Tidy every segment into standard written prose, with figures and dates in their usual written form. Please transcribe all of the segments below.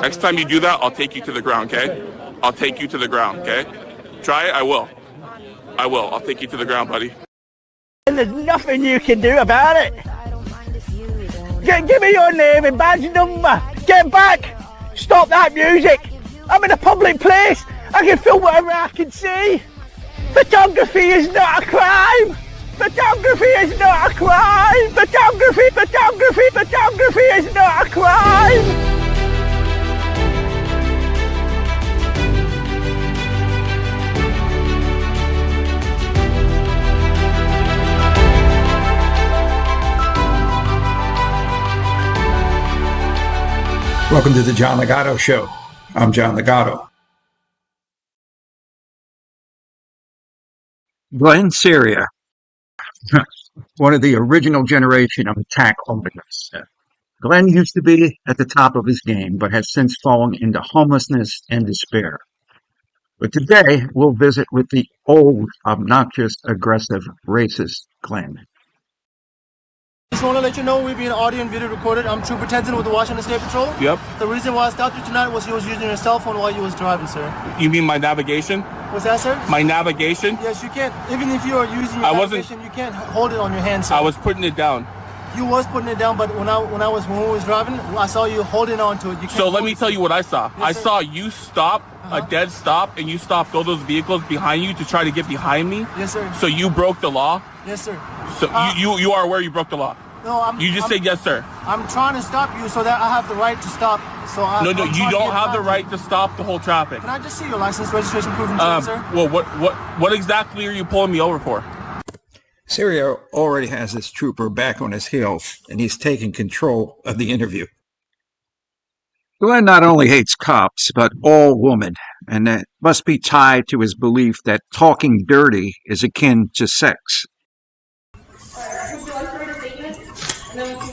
Next time you do that, I'll take you to the ground, okay? I'll take you to the ground, okay? Try it, I will. I will. I'll take you to the ground, buddy. And there's nothing you can do about it. Give me your name and badge number. Get back. Stop that music. I'm in a public place. I can film whatever I can see. Photography is not a crime. Photography is not a crime. Photography is not a crime. Welcome to the John Ligato Show. I'm John Ligato. Glenn Serio, one of the original generation of attack auditors. Glenn used to be at the top of his game, but has since fallen into homelessness and despair. But today, we'll visit with the old, obnoxious, aggressive, racist Glenn. Just want to let you know we're being audio and video recorded. I'm Trooper Tenzin with the Washington State Patrol. Yep. The reason why I stopped you tonight was you was using your cell phone while you was driving, sir. You mean my navigation? What's that, sir? My navigation? Yes, you can't. Even if you are using your navigation, you can't hold it on your hand, sir. I was putting it down. You was putting it down, but when we was driving, I saw you holding on to it. You can't. So let me tell you what I saw. Yes, I sir. saw you stop, a dead stop, and you stopped all those vehicles behind you to try to get behind me. Yes, sir. So you broke the law? Yes, sir. So you are aware you broke the law? No, You just said yes, sir. I'm trying to stop you so that I have the right to stop. No, you don't have the right to stop the whole traffic. Can I just see your license, registration, proof, and insurance, sir? Well, what exactly are you pulling me over for? Serio already has his trooper back on his heels, and he's taking control of the interview. Glenn not only hates cops, but all women, and that must be tied to his belief that talking dirty is akin to sex.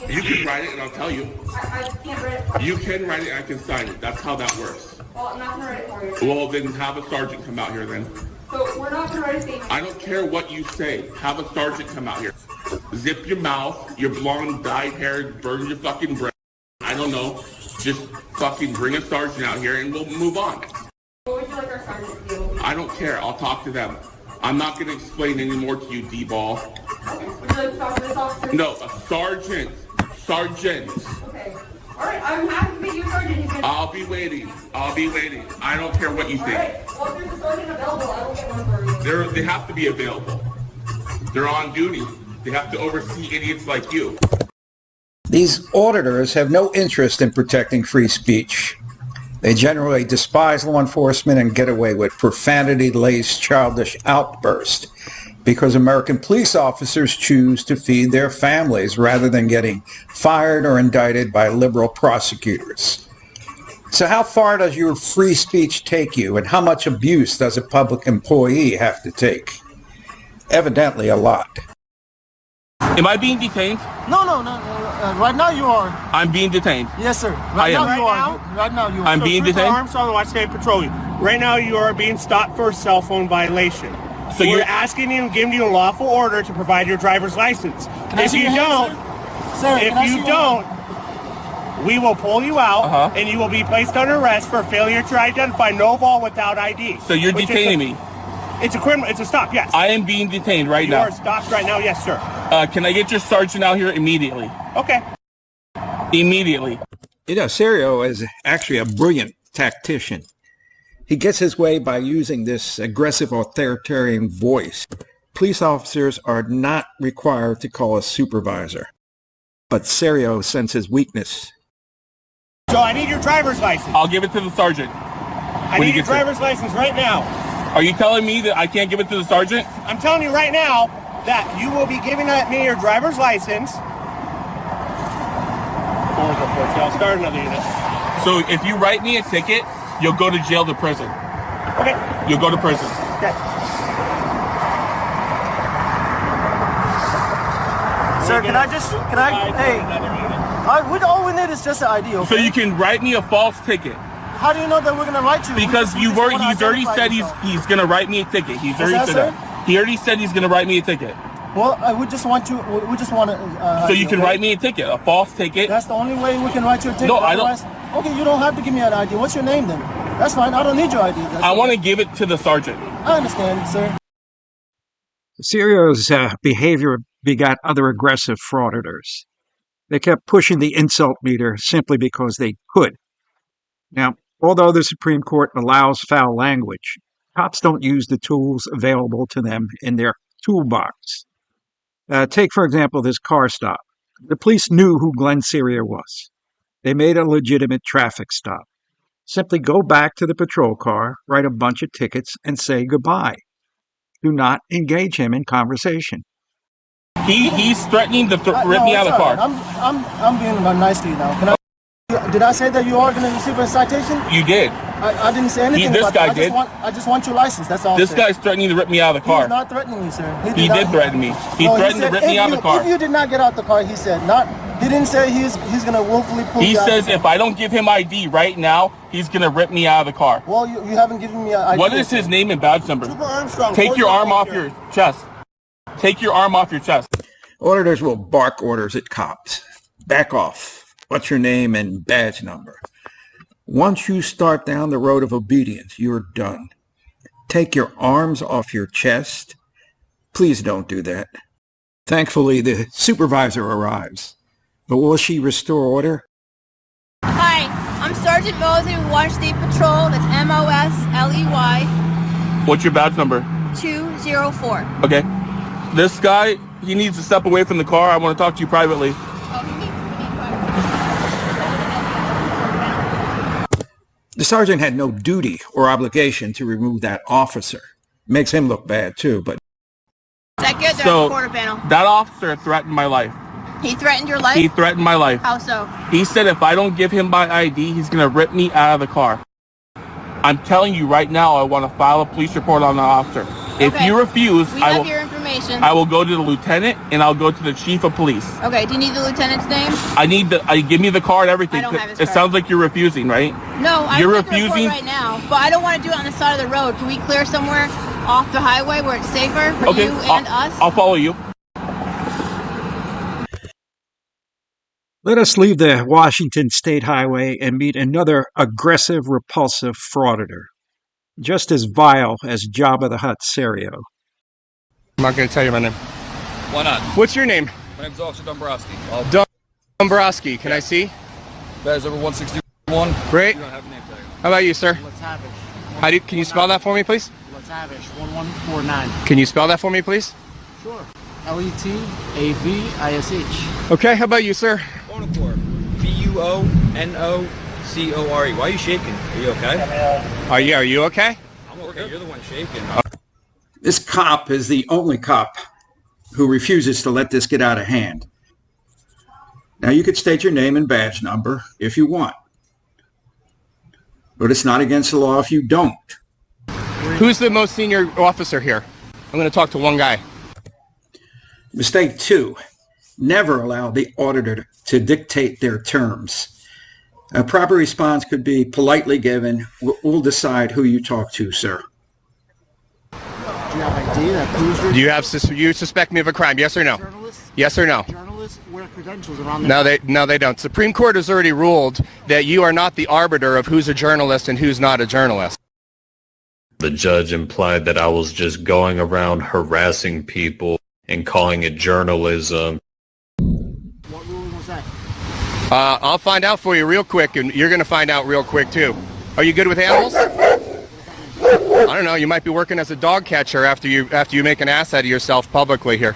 You can write it and I'll tell you. I can't write it for you. You can write it and I can sign it. That's how that works. Well, I'm not going to write it for you. Well, then have a sergeant come out here then. So we're not going to write a statement. I don't care what you say. Have a sergeant come out here. Zip your mouth, your blonde dyed hair, burn your fucking breath. I don't know. Just fucking bring a sergeant out here and we'll move on. What would you like our sergeant to do? I don't care. I'll talk to them. I'm not going to explain any more to you, D-ball. Okay. Would you like to talk to this officer? No, a sergeant. Sergeant. Okay. All right. I'm happy to meet you, sergeant. I'll be waiting. I don't care what you All think. right. Well, if there's a sergeant available, I will get one for you. They have to be available. They're on duty. They have to oversee idiots like you. These auditors have no interest in protecting free speech. They generally despise law enforcement and get away with profanity-laced childish outbursts because American police officers choose to feed their families rather than getting fired or indicted by liberal prosecutors. So how far does your free speech take you, and how much abuse does a public employee have to take? Evidently a lot. Am I being detained? No. Right now you are. I'm being detained. Yes, sir. I am. Right now you are. I'm being detained? Arms on the Washington State Patrol. Right now you are being stopped for a cell phone violation. So we're you're asking you and giving you a lawful order to provide your driver's license. If you don't, we will pull you out and you will be placed under arrest for failure to identify no vault without ID. So you're detaining me? It's a criminal. It's a stop. Yes. I am being detained right now. You are stopped right now. Yes, sir. Can I get your sergeant out here immediately? Okay. Immediately. You know, Serio is actually a brilliant tactician. He gets his way by using this aggressive authoritarian voice. Police officers are not required to call a supervisor, but Serio senses weakness. So I need your driver's license. I'll give it to the sergeant. I need your driver's license right now. Are you telling me that I can't give it to the sergeant? I'm telling you right now that you will be giving me your driver's license. I'll start another unit. So if you write me a ticket, you'll go to jail to prison. Okay. You'll go to prison. Okay. Sir, all we need is just an ID, okay? So you can write me a false ticket. How do you know that we're going to write you? Because he's already said he's going to write me a ticket. He already said he's going to write me a ticket. Well, we just want to. So you can write me a ticket, a false ticket. That's the only way we can write you a ticket. No, I don't. Okay, you don't have to give me an ID. What's your name then? That's fine. I don't need your ID. I want to give it to the sergeant. I understand, sir. Serio's behavior begot other aggressive frauditors. They kept pushing the insult meter simply because they could. Now, although the Supreme Court allows foul language, cops don't use the tools available to them in their toolbox. Take, for example, this car stop. The police knew who Glenn Serio was. They made a legitimate traffic stop. Simply go back to the patrol car, write a bunch of tickets, and say goodbye. Do not engage him in conversation. He's threatening to rip me out of the car. I'm being nice to you now. Did I say that you are going to receive a citation? You did. I didn't say anything This about guy that. did. I just want your license. That's all. This guy's threatening to rip me out of the car. He's not threatening you, sir. He did threaten me. He threatened to rip me out of the car. If you did not get out the car, he said not. He didn't say he's going to willfully pull you out. He says if I don't give him ID right now, he's going to rip me out of the car. Well, you haven't given me an ID. What is his name and badge number? Trooper Armstrong. Take your arm off your chest. Take your arm off your chest. Auditors will bark orders at cops. Back off. What's your name and badge number? Once you start down the road of obedience, you're done. Take your arms off your chest. Please don't do that. Thankfully, the supervisor arrives. But will she restore order? Hi, I'm Sergeant Mosley with Washington State Patrol. That's M-O-S-L-E-Y. What's your badge number? 204. Okay. This guy, he needs to step away from the car. I want to talk to you privately. The sergeant had no duty or obligation to remove that officer. Makes him look bad, too, but... Is that good? They're So, at the quarter panel. that officer threatened my life. He threatened your life? He threatened my life. How so? He said if I don't give him my ID, he's going to rip me out of the car. I'm telling you right now, I want to file a police report on the officer. If Okay. you refuse, We have your information. I will go to the lieutenant and I'll go to the chief of police. Okay, do you need the lieutenant's name? Give me the car and everything. I don't have his It card. sounds like you're refusing, right? No, I'm You're making a report refusing? right now, but I don't want to do it on the side of the road. Can we clear somewhere off the highway where it's safer for Okay, you and us? I'll follow you. Let us leave the Washington State Highway and meet another aggressive, repulsive frauditor. Just as vile as Jabba the Hutt Serio. I'm not going to tell you my name. Why not? What's your name? My name's Officer Dombrowski. Dombrowski. Can I see? Badge over 161. Great. You don't have a name tag. How about you, sir? Let's have it. Can you spell that for me, please? Let's have it. 1149. Can you spell that for me, please? Sure. Letavisish. Okay. How about you, sir? Buonocore. Buonocore. Why are you shaking? Are you okay? Are you okay? I'm okay. You're the one shaking. This cop is the only cop who refuses to let this get out of hand. Now, you could state your name and badge number if you want, but it's not against the law if you don't. Who's the most senior officer here? I'm going to talk to one guy. Mistake 2, never allow the auditor to dictate their terms. A proper response could be politely given. We'll decide who you talk to, sir. Do you have ID that proves Do you suspect me of a crime? Yes or no? journalists? Yes or no? Journalists wear credentials around the No, they don't. Supreme Court has already ruled that you are not the arbiter of who's a journalist and who's not a journalist. The judge implied that I was just going around harassing people and calling it journalism. What ruling was that? I'll find out for you real quick, and you're going to find out real quick, too. Are you good with animals? I don't know. You might be working as a dog catcher after you make an ass out of yourself publicly here.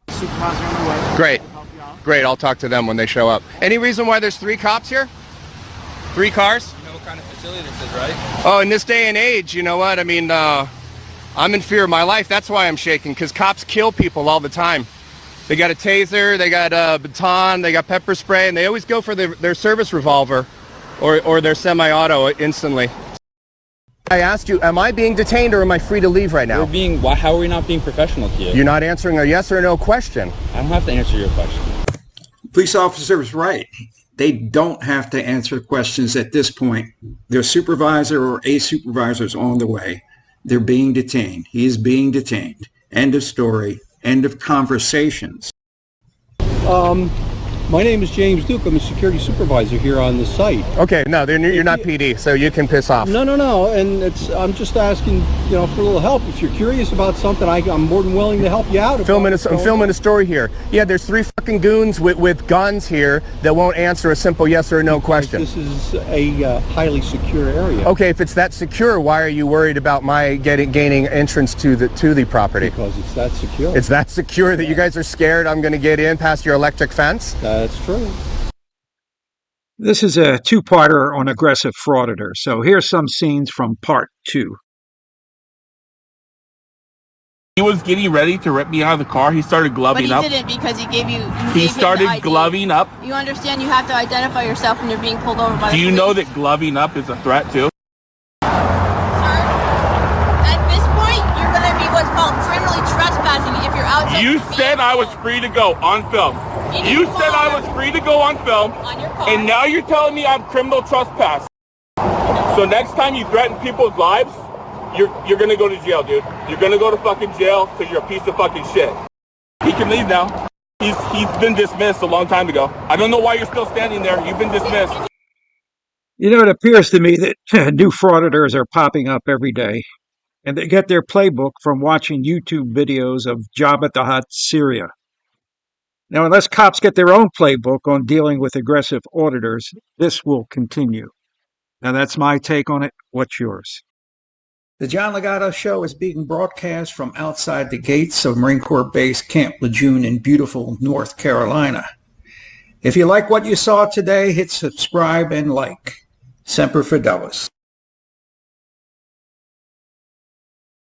Supervisor on the way. Great. I'll help you out. Great. I'll talk to them when they show up. Any reason why there's 3 cops here? 3 cars? You know what kind of facility this is, right? Oh, in this day and age, you know what? I mean, I'm in fear of my life. That's why I'm shaking, because cops kill people all the time. They got a taser, they got a baton, they got pepper spray, and they always go for their service revolver or their semi-auto instantly. I asked you, am I being detained or am I free to leave right now? How are we not being professional here? You're not answering a yes or no question. I don't have to answer your question. Police officer is right. They don't have to answer questions at this point. Their supervisor or a supervisor is on the way. They're being detained. He is being detained. End of story. End of conversations. My name is James Duke. I'm a security supervisor here on the site. Okay, no, you're not PD, so you can piss off. No, and I'm just asking, for a little help. If you're curious about something, I'm more than willing to help you out. I'm filming a story here. Yeah, there's 3 fucking goons with guns here that won't answer a simple yes or no question. This is a highly secure area. Okay, if it's that secure, why are you worried about my gaining entrance to the property? Because it's that secure. It's that secure that you guys are scared I'm going to get in past your electric fence? That's true. This is a 2-parter on aggressive frauditor, so here's some scenes from part 2. He was getting ready to rip me out of the car. He started gloving up. But he didn't, because he gave you. He started gloving up. You understand? You have to identify yourself when you're being pulled over by the police. Do you know that gloving up is a threat too? Sir, at this point, you're going to be what's called criminally trespassing if you're outside. You said I was free to go on film. You said I was free to go on film, and now you're telling me I'm criminal trespass. So next time you threaten people's lives, you're gonna go to jail, dude. You're gonna go to fucking jail because you're a piece of fucking shit. He can leave now. He's been dismissed a long time ago. I don't know why you're still standing there. You've been dismissed. It appears to me that new frauditors are popping up every day, and they get their playbook from watching YouTube videos of Jabba the Hutt, Syria. Now, unless cops get their own playbook on dealing with aggressive auditors, this will continue. Now, that's my take on it. What's yours? The John Ligato Show is being broadcast from outside the gates of Marine Corps Base Camp Lejeune in beautiful North Carolina. If you like what you saw today, hit subscribe and like. Semper Fidelis.